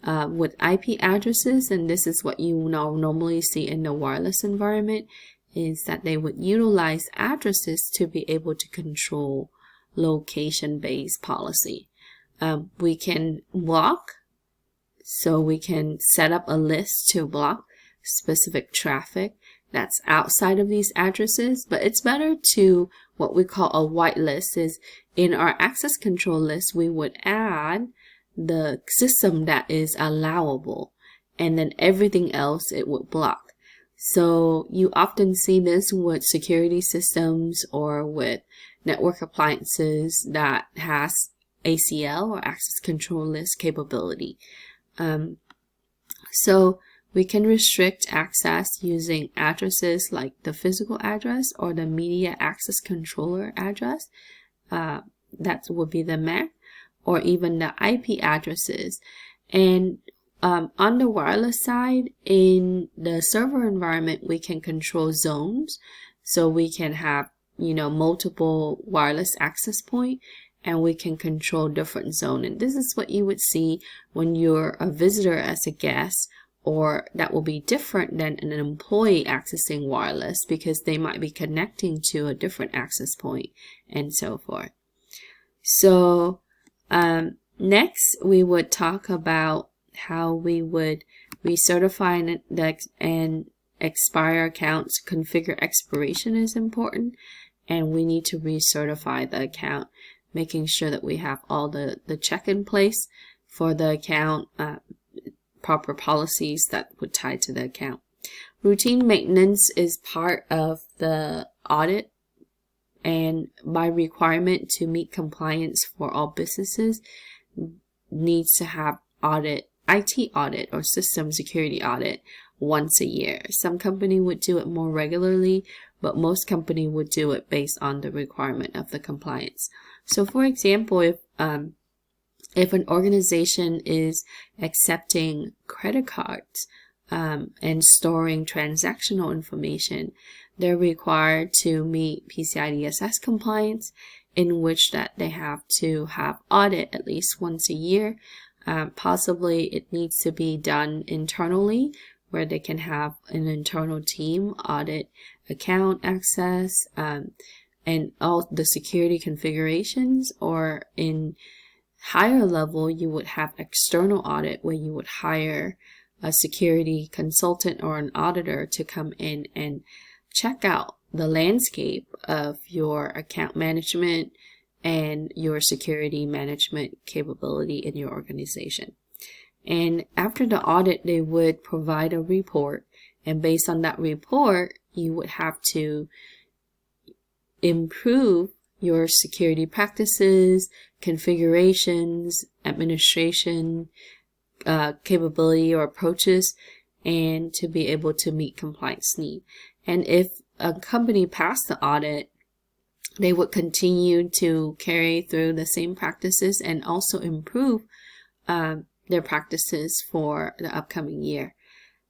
with IP addresses, and this is what you normally see in the wireless environment, is that they would utilize addresses to be able to control location-based policy. We can block, so we can set up a list to block specific traffic that's outside of these addresses, but it's better to what we call a whitelist. Is in our access control list, we would add the system that is allowable, and then everything else it would block. So you often see this with security systems or with network appliances that has ACL or access control list capability. So we can restrict access using addresses like the physical address or the media access controller address. That would be the MAC, or even the IP addresses. And on the wireless side, in the server environment, we can control zones. So we can have multiple wireless access point, and we can control different zone. And this is what you would see when you're a visitor as a guest, or that will be different than an employee accessing wireless, because they might be connecting to a different access point and so forth. So next we would talk about how we would recertify and expire accounts. Configure expiration is important, and we need to recertify the account, making sure that we have all the check in place for the account, proper policies that would tie to the account. Routine maintenance is part of the audit, and by requirement to meet compliance for all businesses needs to have IT audit or system security audit once a year. Some company would do it more regularly, but most company would do it based on the requirement of the compliance. So for example, if an organization is accepting credit cards and storing transactional information, they're required to meet PCI DSS compliance, in which that they have to have audit at least once a year. Possibly it needs to be done internally, where they can have an internal team audit account access and all the security configurations, or in higher level you would have external audit, where you would hire a security consultant or an auditor to come in and check out the landscape of your account management and your security management capability in your organization. And after the audit, they would provide a report, and based on that report, you would have to improve your security practices, configurations, administration, capability or approaches, and to be able to meet compliance need. And if a company passed the audit, they would continue to carry through the same practices and also improve their practices for the upcoming year.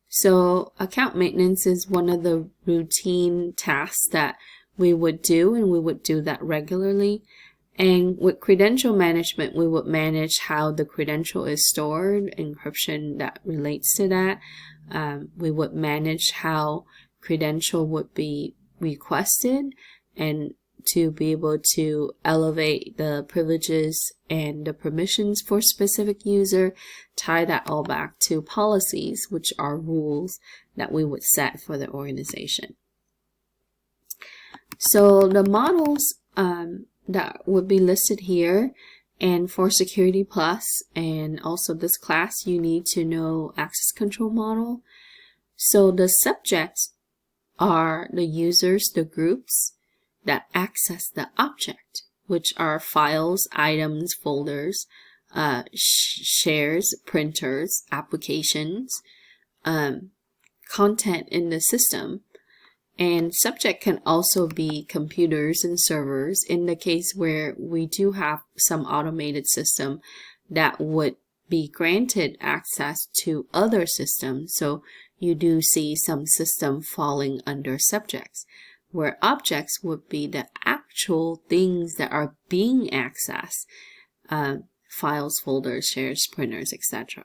So account maintenance is one of the routine tasks that we would do, and we would do that regularly. And with credential management, we would manage how the credential is stored, encryption that relates to that. We would manage how credential would be requested, and to be able to elevate the privileges and the permissions for specific user, tie that all back to policies, which are rules that we would set for the organization. So the models that would be listed here, and for Security Plus and also this class, you need to know access control model. So the subjects are the users, the groups that access the object, which are files, items, folders, shares, printers, applications, content in the system. And subject can also be computers and servers, in the case where we do have some automated system that would be granted access to other systems. So you do see some system falling under subjects, where objects would be the actual things that are being accessed, files, folders, shares, printers, etc.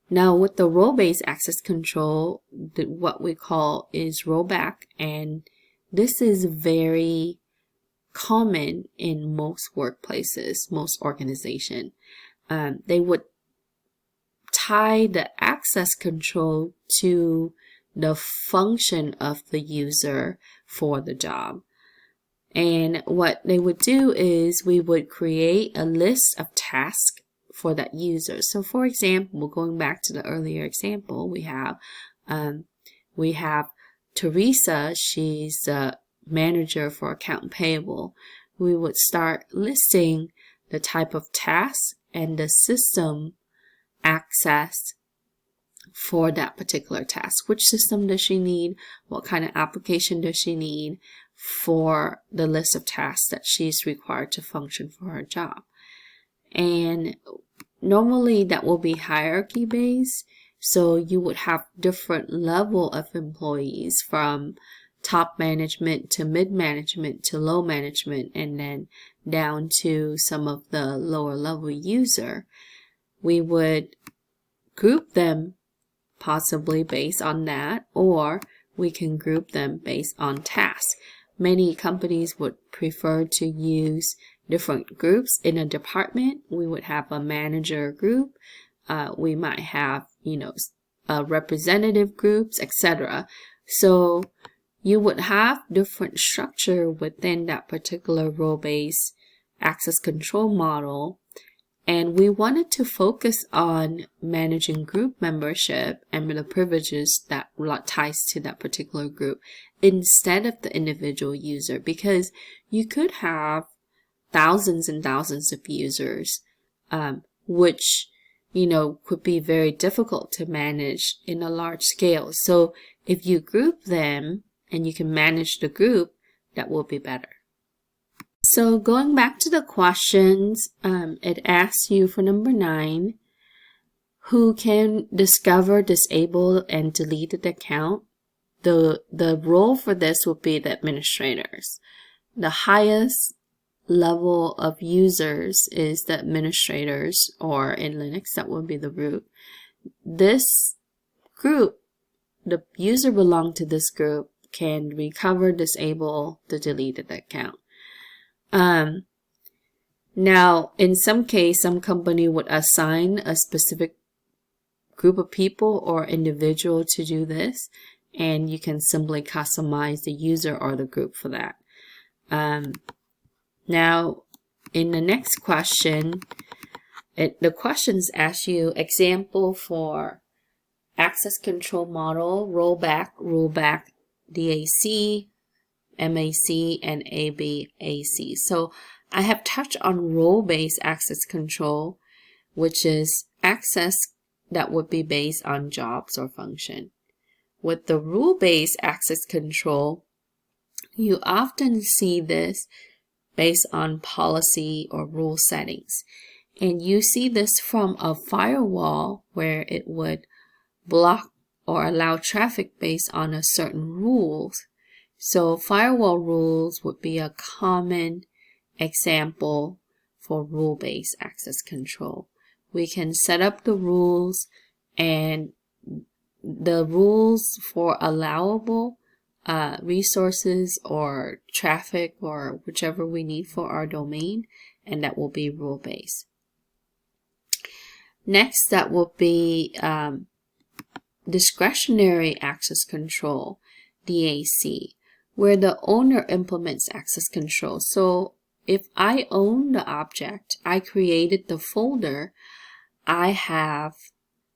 Now with the role-based access control, what we call is rollback, and this is very common in most workplaces, most organizations. They would tie the access control to the function of the user for the job. And what they would do is we would create a list of tasks for that user. So for example, going back to the earlier example, we have Teresa. She's the manager for account payable. We would start listing the type of tasks and the system access for that particular task. Which system does she need? What kind of application does she need for the list of tasks that she's required to function for her job? And normally that will be hierarchy based. So you would have different level of employees, from top management to mid management to low management, and then down to some of the lower level user, we would group them possibly based on that, or we can group them based on tasks. Many companies would prefer to use different groups in a department. We would have a manager group. We might have, representative groups, etc. So you would have different structure within that particular role-based access control model. And we wanted to focus on managing group membership and the privileges that ties to that particular group instead of the individual user, because you could have thousands and thousands of users, which, could be very difficult to manage in a large scale. So if you group them and you can manage the group, that will be better. So going back to the questions, it asks you for number 9, who can discover, disable, and delete the account. The role for this would be the administrators. The highest level of users is the administrators, or in Linux, that would be the root. This group, the user belong to this group, can recover, disable the deleted account. Now, in some case, some company would assign a specific group of people or individual to do this, and you can simply customize the user or the group for that. Now, in the next question, the questions ask you example for access control model, rollback, DAC, MAC, and ABAC. So I have touched on role-based access control, which is access that would be based on jobs or function. With the rule-based access control, you often see this based on policy or rule settings. And you see this from a firewall where it would block or allow traffic based on a certain rules. So firewall rules would be a common example for rule-based access control. We can set up the rules, and the rules for allowable resources or traffic or whichever we need for our domain, and that will be rule-based. Next, that will be discretionary access control, DAC, where the owner implements access control. So if I own the object, I created the folder, I have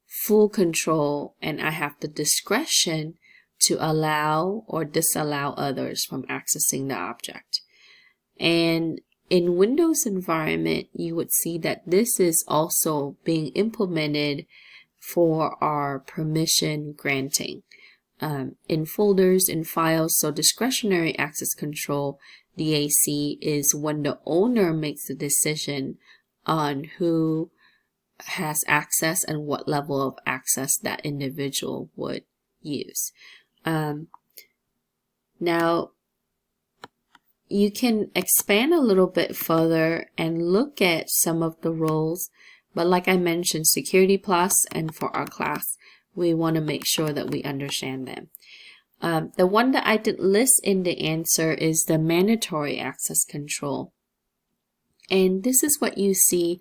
full control and I have the discretion to allow or disallow others from accessing the object. And in Windows environment, you would see that this is also being implemented for our permission granting. In folders, in files, so discretionary access control, DAC, is when the owner makes the decision on who has access and what level of access that individual would use. Now, you can expand a little bit further and look at some of the roles, but like I mentioned, Security Plus, and for our class, we want to make sure that we understand them. The one that I didn't list in the answer is the mandatory access control. And this is what you see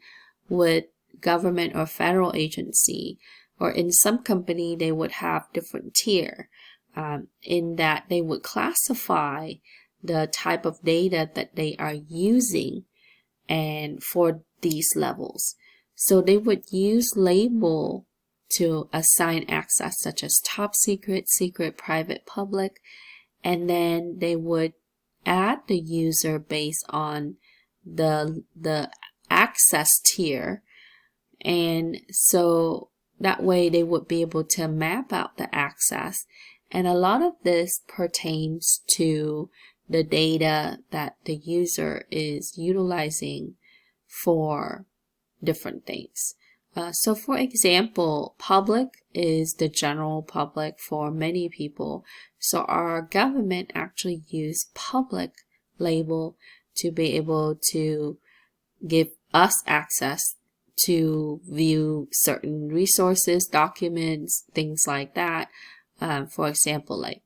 with government or federal agency, or in some company, they would have different tier, in that they would classify the type of data that they are using and for these levels. So they would use label to assign access, such as top secret, secret, private, public, and then they would add the user based on the access tier. And so that way they would be able to map out the access. And a lot of this pertains to the data that the user is utilizing for different things. So for example, public is the general public for many people. So our government actually use public label to be able to give us access to view certain resources, documents, things like that. For example, like,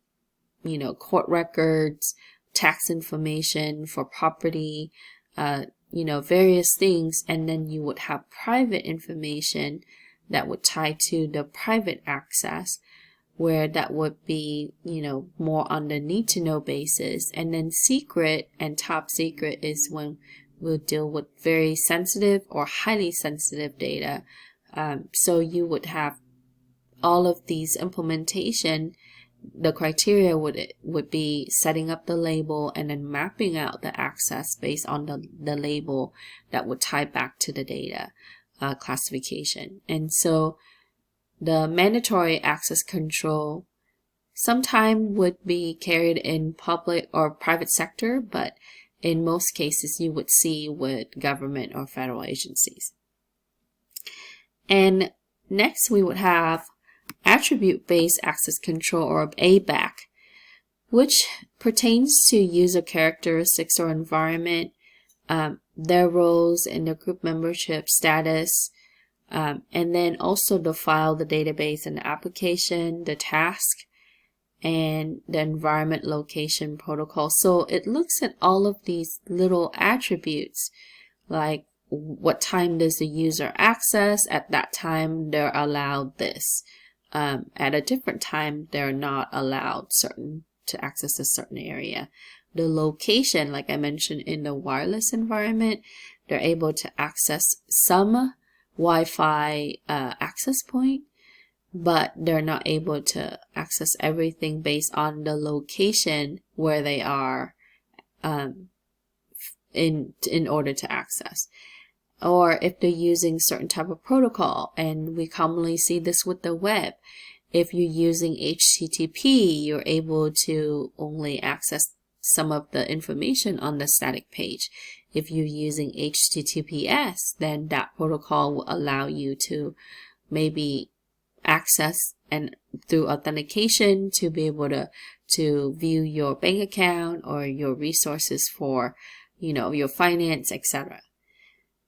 court records, tax information for property, various things. And then you would have private information that would tie to the private access, where that would be, more on the need to know basis. And then secret and top secret is when we'll deal with very sensitive or highly sensitive data. So you would have all of these implementation. The criteria would be setting up the label and then mapping out the access based on the label that would tie back to the data classification. And so the mandatory access control sometimes would be carried in public or private sector, but in most cases you would see with government or federal agencies. And next we would have attribute-based access control, or ABAC, which pertains to user characteristics or environment, their roles and their group membership status, and then also the file, the database, and the application, the task, and the environment location protocol. So it looks at all of these little attributes, like what time does the user access? At that time, they're allowed this. At a different time, they're not allowed to access a certain area. The location, like I mentioned in the wireless environment, they're able to access some Wi-Fi access point, but they're not able to access everything based on the location where they are in order to access. Or if they're using certain type of protocol, and we commonly see this with the web. If you're using HTTP, you're able to only access some of the information on the static page. If you're using HTTPS, then that protocol will allow you to maybe access and through authentication to be able to view your bank account or your resources for, your finance, etc.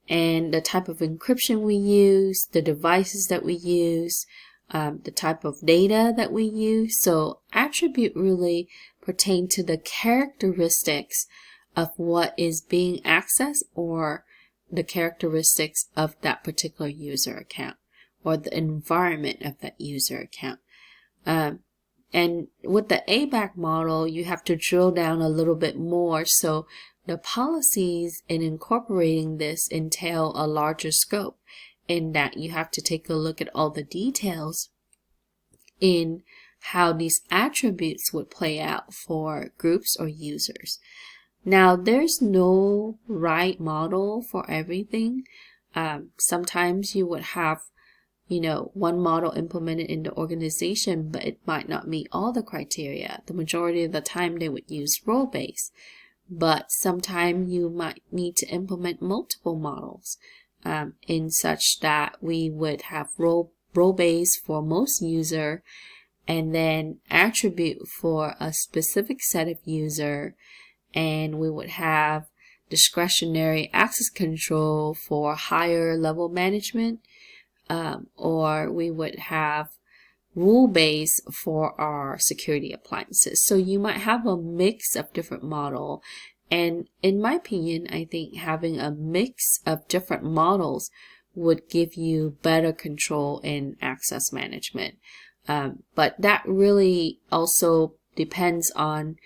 And the type of encryption we use, the devices that we use, the type of data that we use. So attribute really pertain to the characteristics of what is being accessed, or the characteristics of that particular user account, or the environment of that user account. And with the ABAC model, you have to drill down a little bit more. So the policies in incorporating this entail a larger scope, in that you have to take a look at all the details in how these attributes would play out for groups or users. Now, there's no right model for everything. Sometimes you would have, one model implemented in the organization, but it might not meet all the criteria. The majority of the time they would use role-based. But sometimes you might need to implement multiple models in such that we would have role-based for most user, and then attribute for a specific set of user, and we would have discretionary access control for higher level management, or we would have rule-based for our security appliances. So you might have a mix of different model. And in my opinion, I think having a mix of different models would give you better control in access management. But that really also depends on,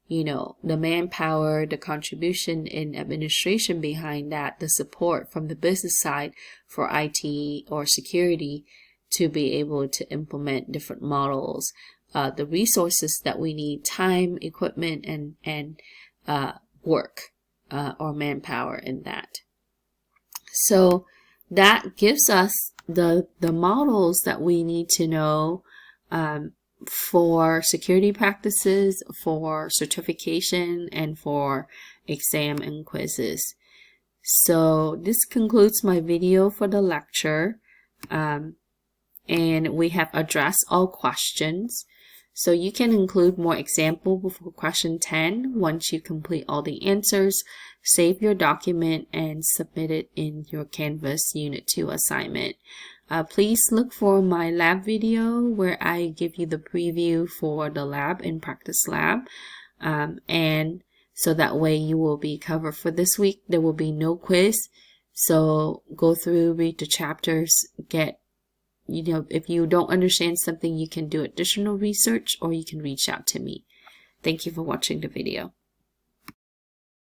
the manpower, the contribution in administration behind that, the support from the business side for IT or security, to be able to implement different models, the resources that we need, time, equipment, and work or manpower in that. So that gives us the models that we need to know for security practices, for certification, and for exam and quizzes. So this concludes my video for the lecture. and we have addressed all questions. So you can include more examples before question 10. Once you complete all the answers, save your document and submit it in your Canvas Unit 2 assignment. Please look for my lab video where I give you the preview for the lab and practice lab. And so that way you will be covered for this week. There will be no quiz. So go through, read the chapters, if you don't understand something, you can do additional research or you can reach out to me. Thank you for watching the video.